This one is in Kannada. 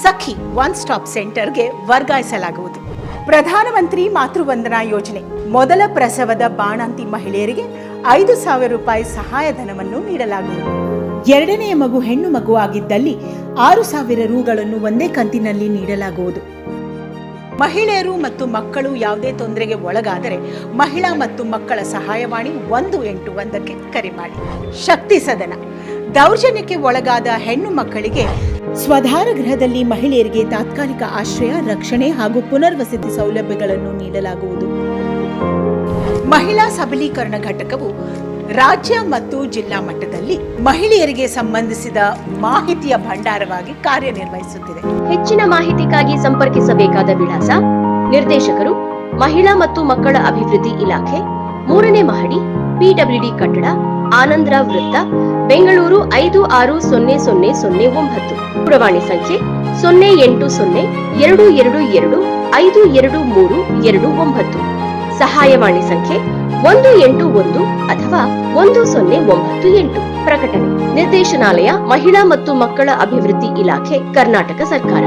ಸಖಿ ಒನ್ ಸ್ಟಾಪ್ ಸೆಂಟರ್ಗೆ ವರ್ಗಾಯಿಸಲಾಗುವುದು. ಪ್ರಧಾನಮಂತ್ರಿ ಮಾತೃವಂದನಾ ಯೋಜನೆ ಮೊದಲ ಪ್ರಸವದ ಬಾಣಂತಿ ಮಹಿಳೆಯರಿಗೆ 5,000 ರೂಪಾಯಿ ಸಹಾಯಧನವನ್ನು ನೀಡಲಾಗುವುದು. ಎರಡನೆಯ ಮಗು ಹೆಣ್ಣು ಮಗು ಆಗಿದ್ದಲ್ಲಿ 6,000 ರೂಗಳನ್ನು ಒಂದೇ ಕಂತಿನಲ್ಲಿ ನೀಡಲಾಗುವುದು. ಮಹಿಳೆಯರು ಮತ್ತು ಮಕ್ಕಳು ಯಾವುದೇ ತೊಂದರೆಗೆ ಒಳಗಾದರೆ ಮಹಿಳಾ ಮತ್ತು ಮಕ್ಕಳ ಸಹಾಯವಾಣಿ 181ಕ್ಕೆ ಕರೆ ಮಾಡಿ. ಶಕ್ತಿ ಸದನ ದೌರ್ಜನ್ಯಕ್ಕೆ ಒಳಗಾದ ಹೆಣ್ಣು ಮಕ್ಕಳಿಗೆ ಸ್ವಧಾರ ಗೃಹದಲ್ಲಿ ಮಹಿಳೆಯರಿಗೆ ತಾತ್ಕಾಲಿಕ ಆಶ್ರಯ, ರಕ್ಷಣೆ ಹಾಗೂ ಪುನರ್ವಸತಿ ಸೌಲಭ್ಯಗಳನ್ನು ನೀಡಲಾಗುವುದು. ಮಹಿಳಾ ಸಬಲೀಕರಣ ಘಟಕವು ರಾಜ್ಯ ಮತ್ತು ಜಿಲ್ಲಾ ಮಟ್ಟದಲ್ಲಿ ಮಹಿಳೆಯರಿಗೆ ಸಂಬಂಧಿಸಿದ ಮಾಹಿತಿಯ ಭಂಡಾರವಾಗಿ ಕಾರ್ಯನಿರ್ವಹಿಸುತ್ತಿದೆ. ಹೆಚ್ಚಿನ ಮಾಹಿತಿಗಾಗಿ ಸಂಪರ್ಕಿಸಬೇಕಾದ ವಿಳಾಸ: ನಿರ್ದೇಶಕರು, ಮಹಿಳಾ ಮತ್ತು ಮಕ್ಕಳ ಅಭಿವೃದ್ಧಿ ಇಲಾಖೆ, 3ನೇ ಮಹಡಿ, PWD ಕಟ್ಟಡ, ಆನಂದರಾವ್ ವೃತ್ತ, ಬೆಂಗಳೂರು 560009. ದೂರವಾಣಿ ಸಂಖ್ಯೆ 0802222522329. ಸಹಾಯವಾಣಿ ಸಂಖ್ಯೆ 181 ಅಥವಾ 1098. ಪ್ರಕಟಣೆ: ನಿರ್ದೇಶನಾಲಯ, ಮಹಿಳಾ ಮತ್ತು ಮಕ್ಕಳ ಅಭಿವೃದ್ಧಿ ಇಲಾಖೆ, ಕರ್ನಾಟಕ ಸರ್ಕಾರ.